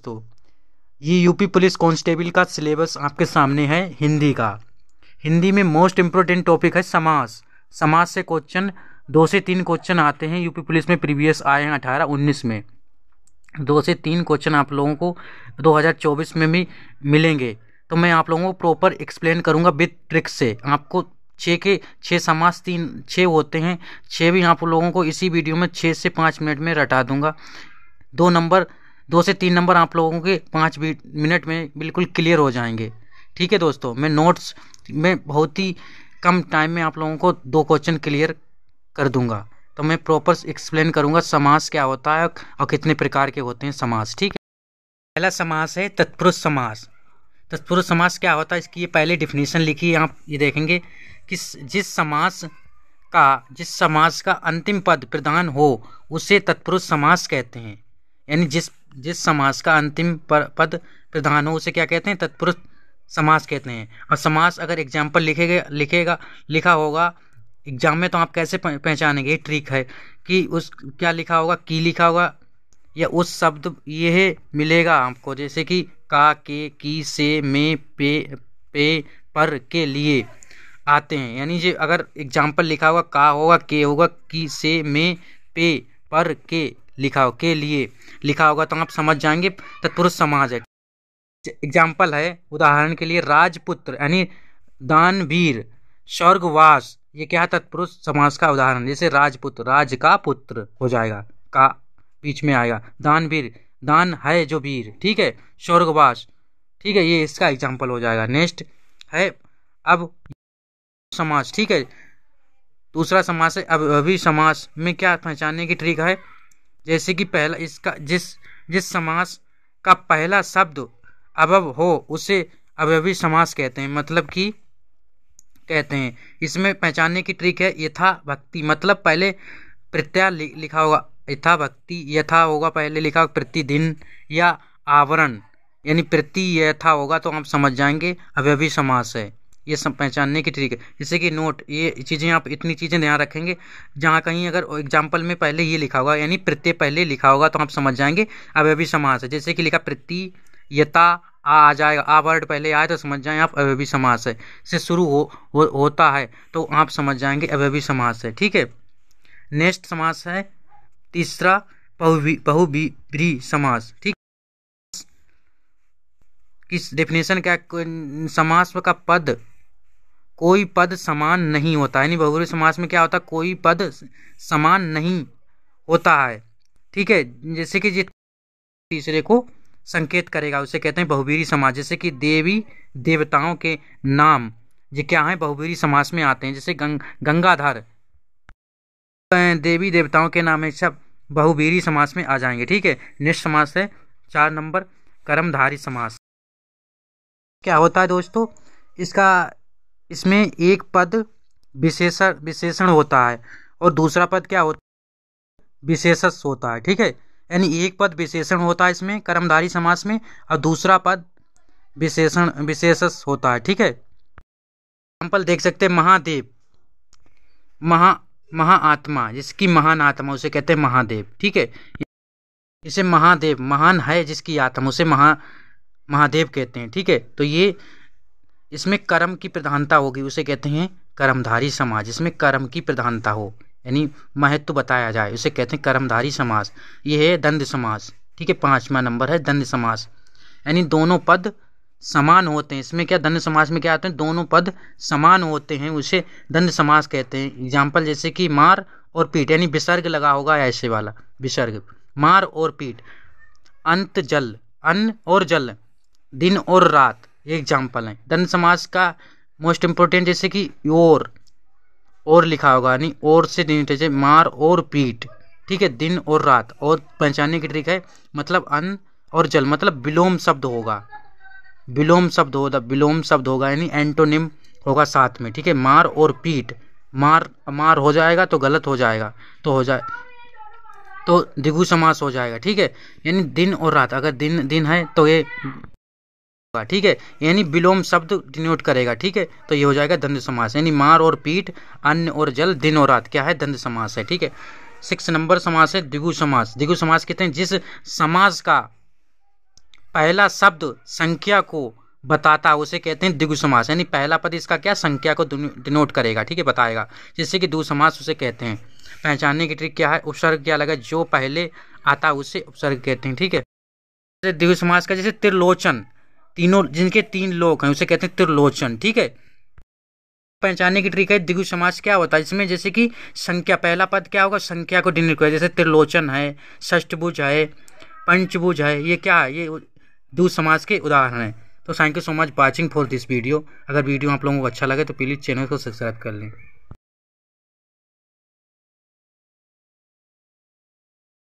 दोस्तों, ये UP police constable का सिलेबस आपके सामने है हिंदी का। हिंदी में मोस्ट इम्पोर्टेंट टॉपिक है समास। समास से क्वेश्चन 2 से 3 क्वेश्चन आते हैं। यूपी पुलिस में प्रीवियस आए हैं 18-19 में 2 से 3 क्वेश्चन आप लोगों को 2024 में भी मिलेंगे। तो मैं आप लोगों को प्रॉपर एक्सप्लेन करूंगा विद ट्रिक्स से। आपको 6 समास 6 होते हैं, 6 भी आप लोगों को इसी वीडियो में 6 से 5 मिनट में रटा दूंगा। 2 से 3 नंबर आप लोगों के 5 मिनट में बिल्कुल क्लियर हो जाएंगे। ठीक है दोस्तों, मैं नोट्स में बहुत ही कम टाइम में आप लोगों को 2 क्वेश्चन क्लियर कर दूंगा। तो मैं प्रॉपर एक्सप्लेन करूंगा समास क्या होता है और कितने प्रकार के होते हैं समास। ठीक है, पहला समास है तत्पुरुष समास। तत्पुरुष समास क्या होता है, इसकी ये पहले डिफिनीशन लिखी है। आप ये देखेंगे कि जिस समास का अंतिम पद प्रधान हो उसे तत्पुरुष समास कहते हैं। यानी जिस समास का अंतिम पद प्रधान हो उसे क्या कहते हैं, तत्पुरुष समास कहते हैं। और समास अगर एग्जाम्पल लिखा होगा एग्जाम में, तो आप कैसे पहचानेंगे, ये ट्रिक है कि उस क्या लिखा होगा, की लिखा होगा या उस शब्द यह मिलेगा आपको, जैसे कि का, के, की, से, में, पे, पर, के, लिए आते हैं। यानी जो अगर एग्जाम्पल लिखा होगा का होगा, के होगा, की, से, में, पे, पर, के लिखा हो, के लिए लिखा होगा, तो आप समझ जाएंगे तत्पुरुष समास है। एग्जाम्पल है उदाहरण के लिए राजपुत्र यानी दानवीर, स्वर्गवास, ये क्या है, तत्पुरुष समास का उदाहरण। जैसे राजपुत्र, राज का पुत्र हो जाएगा, का बीच में आएगा। दानवीर, दान है जो वीर, ठीक है। स्वर्गवास, ठीक है, ये इसका एग्जाम्पल हो जाएगा। नेक्स्ट है अब समास, ठीक है। दूसरा समास है अव्ययी समास में क्या पहचानने की ट्रिक है, जैसे कि पहला इसका जिस समास का पहला शब्द अव्यय हो उसे अव्ययी समास कहते हैं। मतलब कि कहते हैं इसमें पहचानने की ट्रिक है यथा भक्ति, मतलब पहले प्रत्यय लिखा होगा यथा भक्ति, यथा होगा पहले लिखा होगा प्रतिदिन, या आवरण यानी प्रति यथा होगा, तो आप समझ जाएंगे अव्ययी समास है। ये सब पहचानने की ट्रिक है। जैसे कि नोट, ये चीज़ें आप इतनी चीज़ें ध्यान रखेंगे, जहाँ कहीं अगर एग्जाम्पल में पहले ये लिखा होगा यानी प्रत्यय पहले लिखा होगा, तो आप समझ जाएंगे अव्ययी समास है। जैसे कि लिखा प्रति यथा आ जाएगा, आ वर्ड पहले आए तो समझ जाएं आप अव्ययी समास है। से शुरू होता है तो आप समझ जाएंगे अव्ययी समास है। ठीक है, नेक्स्ट समास है तीसरा बहुव्रीहि समास। ठीक, किस डेफिनेशन क्या, समास का पद कोई पद समान नहीं होता है। यानी बहुव्रीहि समास में क्या होता है, कोई पद समान नहीं होता है। ठीक है, जैसे कि तीसरे को संकेत करेगा उसे कहते हैं बहुव्रीहि समास। जैसे कि देवी देवताओं के नाम ये क्या है, बहुव्रीहि समास में आते हैं। जैसे गंगाधर, देवी देवताओं के नाम है, सब बहुव्रीहि समास में आ जाएंगे। ठीक है, नेक्स्ट समास है 4 नंबर कर्मधारय समास। क्या होता है दोस्तों, इसमें एक पद विशेषण होता है और दूसरा पद क्या होता है, विशेषण होता है। ठीक है, यानी एक पद विशेषण होता है इसमें कर्मधारय समास में और दूसरा पद विशेषण होता है। ठीक है, एग्जाम्पल देख सकते हैं महादेव, महाआत्मा, जिसकी महान आत्मा उसे कहते हैं महादेव। ठीक है, इसे महादेव महान है जिसकी आत्मा उसे महादेव कहते हैं। ठीक है, तो ये इसमें कर्म की प्रधानता होगी उसे कहते हैं कर्मधारय समास। जिसमें कर्म की प्रधानता हो यानी महत्व बताया जाए उसे कहते हैं कर्मधारय समास। ये है द्वंद्व समास। ठीक है, 5वां नंबर है द्वंद्व समास, यानी दोनों पद समान होते हैं। इसमें क्या, द्वंद्व समास में क्या होते हैं, दोनों पद समान होते हैं, उसे द्वंद्व समास कहते हैं। एग्जाम्पल जैसे कि मार और पीट, यानी विसर्ग लगा होगा ऐसे वाला विसर्ग, मार और पीट। अंत जल, अन्न और जल, दिन और रात, ये एग्जाम्पल है। द्वंद्व समास का मोस्ट इम्पोर्टेंट, जैसे कि और लिखा होगा यानी और से दिन, जैसे मार और पीट। ठीक है, दिन और रात। और पहचानने की ट्रिक है, मतलब अन्न और जल, मतलब विलोम शब्द होगा, विलोम शब्द होगा यानी एंटोनिम होगा साथ में। ठीक है, मार और पीट, मार हो जाएगा तो गलत हो जाएगा, तो द्विगु समास हो जाएगा। ठीक है, यानी दिन और रात, अगर दिन है तो ये, ठीक है, यानी विलोम शब्द डिनोट करेगा। ठीक है, तो ये हो जाएगा द्वंद्व समास, यानी मार और पीट, अन्न और जल, दिन और रात, क्या है, द्वंद्व समास है। ठीक है, 6 नंबर समास है द्विगु समास। द्विगु समास कहते हैं जिस समास का पहला शब्द संख्या को बताता है उसे कहते हैं द्विगु समास। यानी पहला पद इसका क्या संख्या को डिनोट करेगा, ठीक है, बताएगा, जिससे कि द्विगु समास उसे कहते हैं। पहचानने की ट्रिक क्या है, उपसर्ग क्या लगा, जो पहले आता है उसे उपसर्ग कहते हैं, ठीक है। द्विगु समास का जैसे त्रिलोचन, तीनों जिनके 3 लोग हैं उसे कहते हैं त्रिलोचन, ठीक है। पहचानने की ट्रिक है, द्विगु समास क्या होता है, इसमें जैसे कि संख्या, पहला पद क्या होगा संख्या को डिनोट करेगा, जैसे त्रिलोचन है, षष्ठभुज है, पंचभुज है, ये क्या है, ये द्विगु समास के उदाहरण हैं। तो thank you so much watching for this video. अगर वीडियो आप लोगों को अच्छा लगे तो प्लीज़ चैनल को सब्सक्राइब कर लें।